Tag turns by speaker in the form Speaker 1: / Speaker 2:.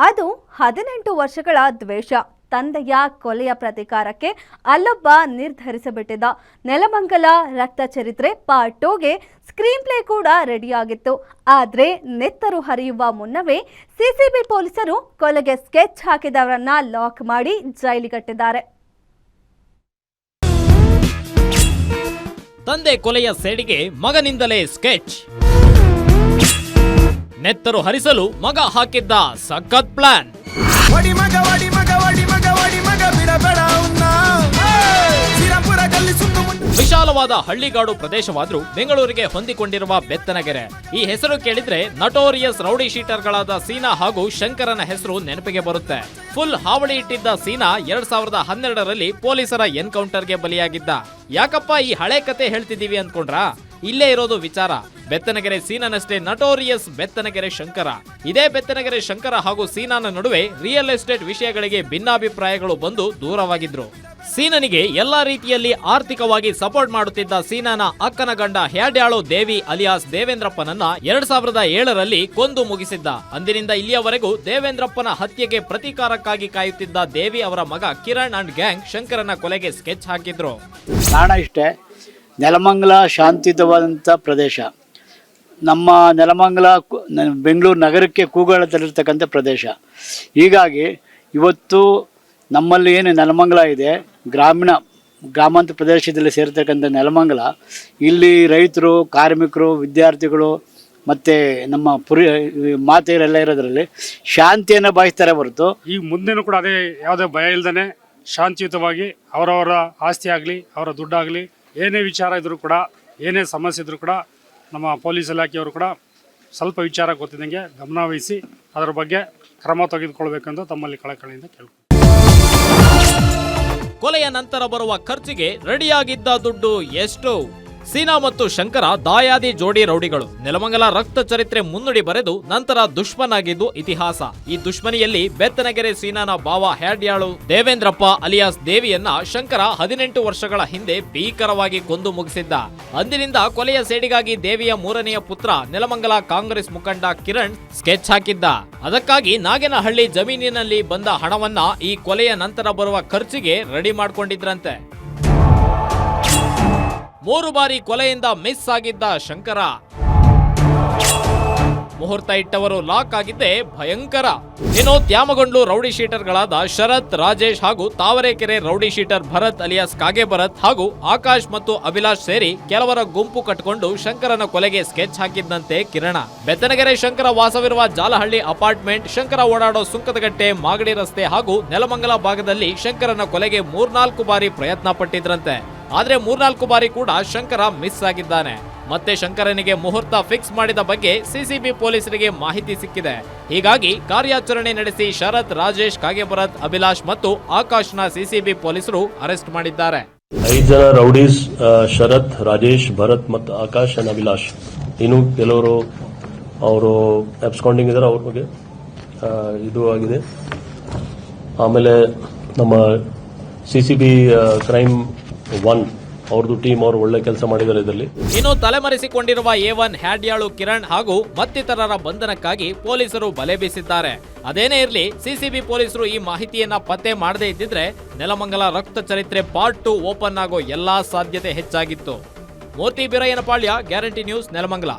Speaker 1: ಅದು 18 ವರ್ಷಗಳ ದ್ವೇಷ. ತಂದೆಯ ಕೊಲೆಯ ಪ್ರತೀಕಾರಕ್ಕೆ ಅಲ್ಲೊಬ್ಬ ನಿರ್ಧರಿಸಿಬಿಟ್ಟಿದ್ದ. ನೆಲಮಂಗಲ ರಕ್ತ ಚರಿತ್ರೆ ಪಾರ್ಟ್ 2ಗೆ ಸ್ಕ್ರೀನ್ ಪ್ಲೇ ಕೂಡ ರೆಡಿಯಾಗಿತ್ತು. ಆದರೆ ನೆತ್ತರು ಹರಿಯುವ ಮುನ್ನವೇ ಸಿಸಿಬಿ ಪೊಲೀಸರು ಕೊಲೆಗೆ ಸ್ಕೆಚ್ ಹಾಕಿದವರನ್ನ ಲಾಕ್ ಮಾಡಿ ಜೈಲಿಗಟ್ಟಿದ್ದಾರೆ.
Speaker 2: ತಂದೆ ಕೊಲೆಯ ಸೇಡಿಗೆ ಮಗನಿಂದಲೇ ಸ್ಕೆಚ್. ನೆತ್ತರು ಹರಿಸಲು ಮಗ ಹಾಕಿದ್ದ ಸಖತ್ ಪ್ಲಾನ್. ವಿಶಾಲವಾದ ಹಳ್ಳಿಗಾಡು ಪ್ರದೇಶವಾದ್ರೂ ಬೆಂಗಳೂರಿಗೆ ಹೊಂದಿಕೊಂಡಿರುವ ಬೆತ್ತನಗೆರೆ. ಈ ಹೆಸರು ಕೇಳಿದ್ರೆ ನಟೋರಿಯಸ್ ರೌಡಿ ಶೀಟರ್ಗಳಾದ ಸೀನಾ ಹಾಗೂ ಶಂಕರನ ಹೆಸರು ನೆನಪಿಗೆ ಬರುತ್ತೆ. ಫುಲ್ ಹಾವಳಿ ಇಟ್ಟಿದ್ದ ಸೀನಾ 2012ರಲ್ಲಿ ಪೊಲೀಸರ ಎನ್ಕೌಂಟರ್ಗೆ ಬಲಿಯಾಗಿದ್ದ. ಯಾಕಪ್ಪ ಈ ಹಳೆ ಕತೆ ಹೇಳ್ತಿದ್ದೀವಿ ಅನ್ಕೊಂಡ್ರಾ? ಇಲ್ಲೇ ಇರೋದು ವಿಚಾರ. ಬೆತ್ತನಗೆರೆ ಸೀನಾನಷ್ಟೇ ನಟೋರಿಯಸ್ ಬೆತ್ತನಗೆರೆ ಶಂಕರ. ಇದೇ ಬೆತ್ತನಗೆರೆ ಶಂಕರ ಹಾಗೂ ಸೀನಾನ ನಡುವೆ ರಿಯಲ್ ಎಸ್ಟೇಟ್ ವಿಷಯಗಳಿಗೆ ಭಿನ್ನಾಭಿಪ್ರಾಯಗಳು ಬಂದು ದೂರವಾಗಿದ್ರು. ಸೀನನಿಗೆ ಎಲ್ಲಾ ರೀತಿಯಲ್ಲಿ ಆರ್ಥಿಕವಾಗಿ ಸಪೋರ್ಟ್ ಮಾಡುತ್ತಿದ್ದ ಸೀನಾನ ಅಕ್ಕನ ಗಂಡ ಹ್ಯಾಡ್ಯಾಳು ದೇವಿ ಅಲಿಯಾಸ್ ದೇವೇಂದ್ರಪ್ಪನನ್ನ 2007ರಲ್ಲಿ ಕೊಂದು ಮುಗಿಸಿದ್ದ. ಅಂದಿನಿಂದ ಇಲ್ಲಿಯವರೆಗೂ ದೇವೇಂದ್ರಪ್ಪನ ಹತ್ಯೆಗೆ ಪ್ರತೀಕಾರಕ್ಕಾಗಿ ಕಾಯುತ್ತಿದ್ದ ದೇವಿ ಅವರ ಮಗ ಕಿರಣ್ ಅಂಡ್ ಗ್ಯಾಂಗ್ ಶಂಕರನ ಕೊಲೆಗೆ ಸ್ಕೆಚ್ ಹಾಕಿದ್ರು.
Speaker 3: ಕಾರಣ ಇಷ್ಟೇ, ನೆಲಮಂಗಲ ಶಾಂತಿಯುತವಾದಂಥ ಪ್ರದೇಶ. ನಮ್ಮ ನೆಲಮಂಗಲ ಬೆಂಗಳೂರು ನಗರಕ್ಕೆ ಕೂಗಾಳದಲ್ಲಿರ್ತಕ್ಕಂಥ ಪ್ರದೇಶ. ಹೀಗಾಗಿ ಇವತ್ತು ನಮ್ಮಲ್ಲಿ ಏನು ನೆಲಮಂಗಲ ಇದೆ, ಗ್ರಾಮಾಂತರ ಪ್ರದೇಶದಲ್ಲಿ ಸೇರ್ತಕ್ಕಂಥ ನೆಲಮಂಗಲ, ಇಲ್ಲಿ ರೈತರು, ಕಾರ್ಮಿಕರು, ವಿದ್ಯಾರ್ಥಿಗಳು ಮತ್ತು ನಮ್ಮ ಮಾತೆಯರೆಲ್ಲ ಇರೋದ್ರಲ್ಲಿ ಶಾಂತಿಯನ್ನು ಬಯಸ್ತಾರೆ ಹೊರತು
Speaker 4: ಈಗ ಮುಂದೆನೂ ಕೂಡ ಅದೇ ಯಾವುದೇ ಭಯ ಇಲ್ದೇ ಶಾಂತಿಯುತವಾಗಿ ಅವರವರ ಆಸ್ತಿ ಆಗಲಿ, ಅವರ ದುಡ್ಡಾಗಲಿ, ಏನೇ ವಿಚಾರ ಇದ್ರೂ ಕೂಡ, ಏನೇ ಸಮಸ್ಯೆ ಇದ್ರೂ ಕೂಡ ನಮ್ಮ ಪೊಲೀಸ್ ಇಲಾಖೆಯವರು ಕೂಡ ಸ್ವಲ್ಪ ವಿಚಾರ ಗೊತ್ತಿದ್ದಂಗೆ ಗಮನ ವಹಿಸಿ ಅದರ ಬಗ್ಗೆ ಕ್ರಮ ತೆಗೆದುಕೊಳ್ಬೇಕೆಂದು ತಮ್ಮಲ್ಲಿ ಕಳಕಳಿಯಿಂದ ಕೇಳ್ತೀವಿ.
Speaker 2: ಕೊಲೆಯ ನಂತರ ಬರುವ ಖರ್ಚಿಗೆ ರೆಡಿಯಾಗಿದ್ದ ದುಡ್ಡು ಎಷ್ಟು? ಸೀನಾ ಮತ್ತು ಶಂಕರ ದಾಯಾದಿ ಜೋಡಿ ರೌಡಿಗಳು. ನೆಲಮಂಗಲ ರಕ್ತ ಚರಿತ್ರೆ ಮುನ್ನುಡಿ ಬರೆದು ನಂತರ ದುಶ್ಮನಾಗಿದ್ದು ಇತಿಹಾಸ. ಈ ದುಶ್ಮನಿಯಲ್ಲಿ ಬೆತ್ತನಗೆರೆ ಸೀನಾನ ಭಾವ ಹ್ಯಾಡ್ಯಾಳು ದೇವೇಂದ್ರಪ್ಪ ಅಲಿಯಾಸ್ ದೇವಿಯನ್ನ ಶಂಕರ 18 ವರ್ಷಗಳ ಹಿಂದೆ ಭೀಕರವಾಗಿ ಕೊಂದು ಮುಗಿಸಿದ್ದ. ಅಂದಿನಿಂದ ಕೊಲೆಯ ಸೇಡಿಗಾಗಿ ದೇವಿಯ 3ನೆಯ ಪುತ್ರ ನೆಲಮಂಗಲ ಕಾಂಗ್ರೆಸ್ ಮುಖಂಡ ಕಿರಣ್ ಸ್ಕೆಚ್ ಹಾಕಿದ್ದ. ಅದಕ್ಕಾಗಿ ನಾಗೇನಹಳ್ಳಿ ಜಮೀನಿನಲ್ಲಿ ಬಂದ ಹಣವನ್ನ ಈ ಕೊಲೆಯ ನಂತರ ಬರುವ ಖರ್ಚಿಗೆ ರೆಡಿ ಮಾಡ್ಕೊಂಡಿದ್ರಂತೆ. 3 ಬಾರಿ ಕೊಲೆಯಿಂದ ಮಿಸ್ ಆಗಿದ್ದ ಶಂಕರ. ಮುಹೂರ್ತ ಇಟ್ಟವರು ಲಾಕ್ ಆಗಿದ್ದೇ ಭಯಂಕರ. ಇನ್ನು ತ್ಯಾಮಗೊಂಡ್ಲು ರೌಡಿ ಶೀಟರ್ಗಳಾದ ಶರತ್, ರಾಜೇಶ್ ಹಾಗೂ Tavarekere rowdy sheeter Bharath alias ಕಾಗೆ ಭರತ್ ಹಾಗೂ ಆಕಾಶ್ ಮತ್ತು ಅಭಿಲಾಷ್ ಸೇರಿ ಕೆಲವರ ಗುಂಪು ಕಟ್ಟಿಕೊಂಡು ಶಂಕರನ ಕೊಲೆಗೆ ಸ್ಕೆಚ್ ಹಾಕಿದ್ದಂತೆ ಕಿರಣ. ಬೆತ್ತನಗೆರೆ ಶಂಕರ ವಾಸವಿರುವ ಜಾಲಹಳ್ಳಿ ಅಪಾರ್ಟ್ಮೆಂಟ್, ಶಂಕರ ಓಡಾಡೋ ಸುಂಕದಗಟ್ಟೆ, ಮಾಗಡಿ ರಸ್ತೆ ಹಾಗೂ ನೆಲಮಂಗಲ ಭಾಗದಲ್ಲಿ ಶಂಕರನ ಕೊಲೆಗೆ 3-4 ಬಾರಿ ಪ್ರಯತ್ನ ಪಟ್ಟಿದ್ರಂತೆ. ಆದ್ರೆ 3-4 ಬಾರಿ ಕೂಡ ಶಂಕರ ಮಿಸ್ ಆಗಿದ್ದಾನೆ. ಮತ್ತೆ ಶಂಕರನಿಗೆ ಮುಹೂರ್ತ ಫಿಕ್ಸ್ ಮಾಡಿದ ಬಗ್ಗೆ ಸಿಸಿಬಿ ಪೊಲೀಸರಿಗೆ ಮಾಹಿತಿ ಸಿಕ್ಕಿದೆ. ಹೀಗಾಗಿ ಕಾರ್ಯಾಚರಣೆ ನಡೆಸಿ ಶರತ್, ರಾಜೇಶ್, ಕಾಗೆ ಭರತ್, ಅಭಿಲಾಷ್ ಮತ್ತು ಆಕಾಶ್ನ ಸಿಸಿಬಿ ಪೊಲೀಸರು ಅರೆಸ್ಟ್ ಮಾಡಿದ್ದಾರೆ.
Speaker 5: 5 ಜನ ರೌಡೀಸ್, ಶರತ್, ರಾಜೇಶ್, ಭರತ್ ಮತ್ತು ಆಕಾಶ್ ಅಂಡ್ ಅಭಿಲಾಷ್. ಇನ್ನು ಕೆಲವರು ಅವರು ಅಬ್ಸ್ಕಾಂಡಿಂಗ್ ಇದ್ದಾರೆ, ಅವ್ರ ಬಗ್ಗೆ ಇದು ಆಗಿದೆ. ಆಮೇಲೆ ನಮ್ಮ ಸಿಸಿಬಿ ಕ್ರೈಮ್ 1 ಅವ್ರದ್ದು ಟೀಮ್ ಅವರು ಒಳ್ಳೆ ಕೆಲಸ ಮಾಡಿದ್ದಾರೆ ಇದರಲ್ಲಿ.
Speaker 2: ಇನ್ನು ತಲೆಮರೆಸಿಕೊಂಡಿರುವ A1 ಹ್ಯಾಡ್ಯಾಳು ಕಿರಣ್ ಹಾಗೂ ಮತ್ತಿತರರ ಬಂಧನಕ್ಕಾಗಿ ಪೊಲೀಸರು ಬಲೆ ಬೀಸಿದ್ದಾರೆ. ಅದೇನೇ ಇರಲಿ, ಸಿಸಿಬಿ ಪೊಲೀಸರು ಈ ಮಾಹಿತಿಯನ್ನ ಪತ್ತೆ ಮಾಡದೇ ಇದ್ದಿದ್ರೆ ನೆಲಮಂಗಲ ರಕ್ತ ಚರಿತ್ರೆ ಪಾರ್ಟ್ 2 ಓಪನ್ ಆಗೋ ಎಲ್ಲಾ ಸಾಧ್ಯತೆ ಹೆಚ್ಚಾಗಿತ್ತು. ಮೂರ್ತಿ ಬೀರಯ್ಯನಪಾಳ್ಯ, ಗ್ಯಾರಂಟಿ ನ್ಯೂಸ್, ನೆಲಮಂಗಲ.